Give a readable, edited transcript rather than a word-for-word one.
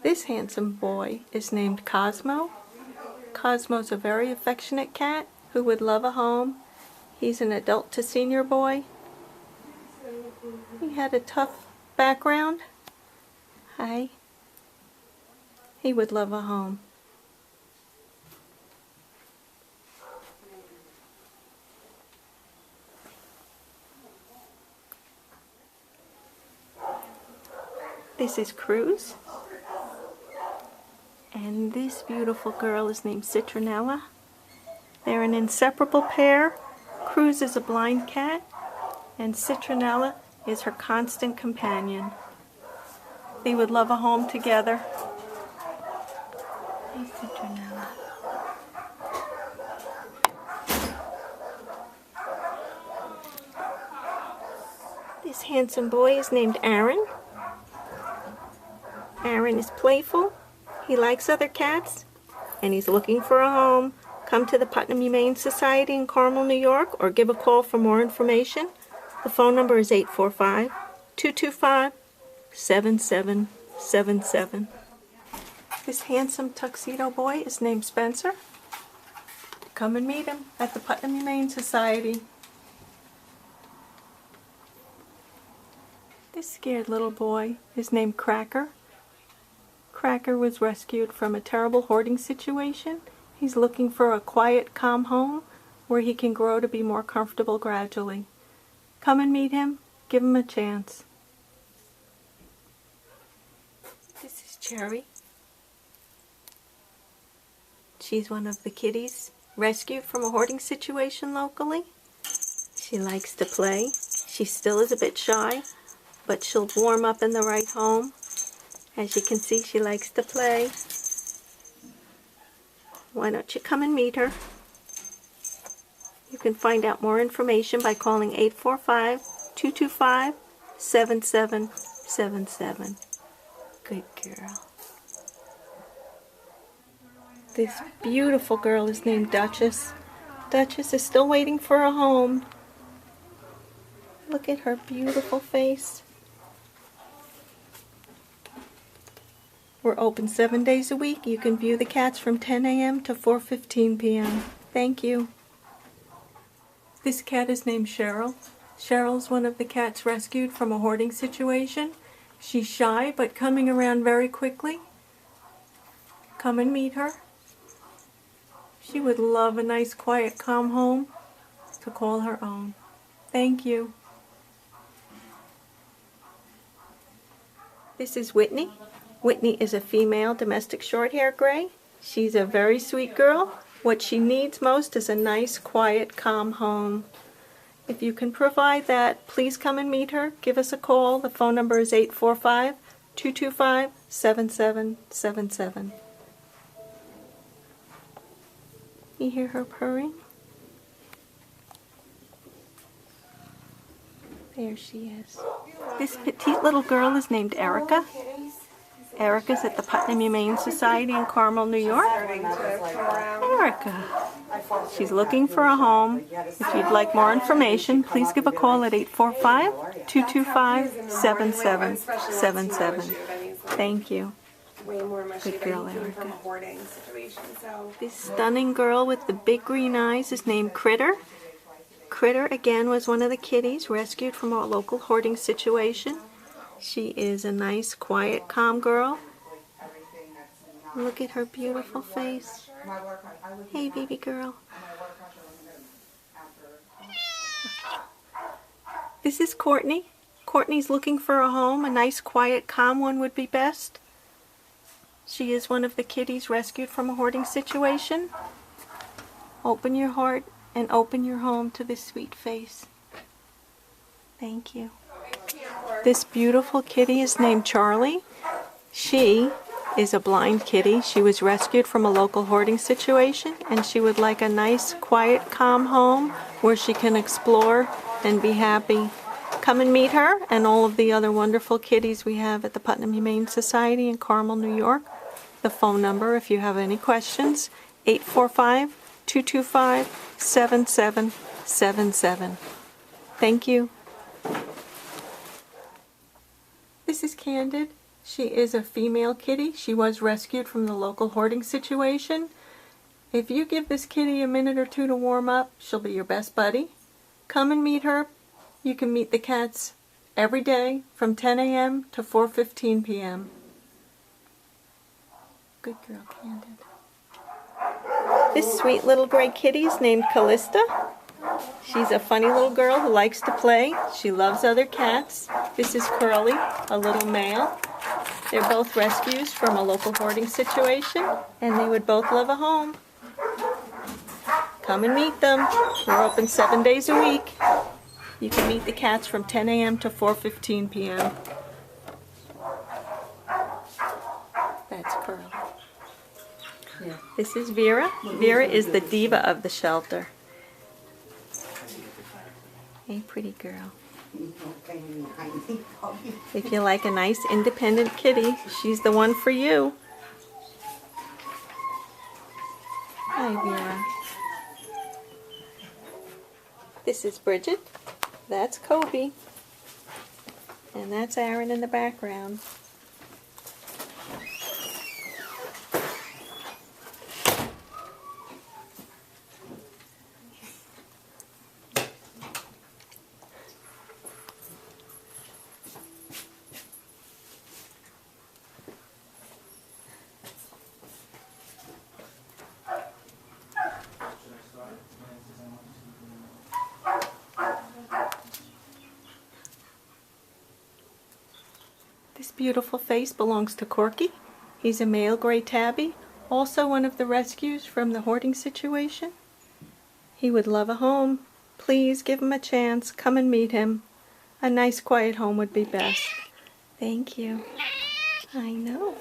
This handsome boy is named Cosmo. Cosmo's a very affectionate cat who would love a home. He's an adult to senior boy. He had a tough background. Hi. He would love a home. This is Cruz. And this beautiful girl is named Citronella. They're an inseparable pair. Cruz is a blind cat, and Citronella is her constant companion. They would love a home together. Hey, Citronella. This handsome boy is named Aaron. Aaron is playful. He likes other cats, and he's looking for a home. Come to the Putnam Humane Society in Carmel, New York, or give a call for more information. The phone number is 845-225-7777. This handsome tuxedo boy is named Spencer. Come and meet him at the Putnam Humane Society. This scared little boy is named Cracker. Cracker was rescued from a terrible hoarding situation. He's looking for a quiet, calm home where he can grow to be more comfortable gradually. Come and meet him. Give him a chance. This is Cherry. She's one of the kitties rescued from a hoarding situation locally. She likes to play. She still is a bit shy, but she'll warm up in the right home. As you can see, she likes to play. Why don't you come and meet her? You can find out more information by calling 845-225-7777. Good girl. This beautiful girl is named Duchess. Duchess is still waiting for a home. Look at her beautiful face. We're open 7 days a week. You can view the cats from 10 a.m. to 4:15 p.m. Thank you. This cat is named Cheryl. Cheryl's one of the cats rescued from a hoarding situation. She's shy, but coming around very quickly. Come and meet her. She would love a nice, quiet, calm home to call her own. Thank you. This is Whitney. Whitney is a female domestic short-hair gray. She's a very sweet girl. What she needs most is a nice, quiet, calm home. If you can provide that, please come and meet her. Give us a call. The phone number is 845-225-7777. You hear her purring? There she is. This petite little girl is named Erica. Erica's at the Putnam Humane Society in Carmel, New York. Erica. She's looking for a home. If you'd like more information, please give a call at 845-225-7777. Thank you. Good girl, Erica. This stunning girl with the big green eyes is named Critter. Critter, again, was one of the kitties rescued from a local hoarding situation. She is a nice, quiet, calm girl. Look at her beautiful face. Hey, baby girl. This is Courtney. Courtney's looking for a home. A nice, quiet, calm one would be best. She is one of the kitties rescued from a hoarding situation. Open your heart and open your home to this sweet face. Thank you. This beautiful kitty is named Charlie. She is a blind kitty. She was rescued from a local hoarding situation, and she would like a nice, quiet, calm home where she can explore and be happy. Come and meet her and all of the other wonderful kitties we have at the Putnam Humane Society in Carmel, New York. The phone number, if you have any questions, 845-225-7777. Thank you. This is Candid. She is a female kitty. She was rescued from the local hoarding situation. If you give this kitty a minute or two to warm up, she'll be your best buddy. Come and meet her. You can meet the cats every day from 10 a.m. to 4:15 p.m. Good girl, Candid. This sweet little gray kitty is named Callista. She's a funny little girl who likes to play. She loves other cats. This is Curly, a little male. They're both rescues from a local hoarding situation, and they would both love a home. Come and meet them. We're open 7 days a week. You can meet the cats from 10 a.m. to 4:15 p.m. That's Curly. Yeah. This is Vera. Vera is the diva of the shelter. Hey, pretty girl. If you like a nice independent kitty, she's the one for you. Hi, Vera. This is Bridget. That's Kobe. And that's Aaron in the background. This beautiful face belongs to Corki. He's a male gray tabby, also one of the rescues from the hoarding situation. He would love a home. Please give him a chance. Come and meet him. A nice quiet home would be best. Thank you. I know.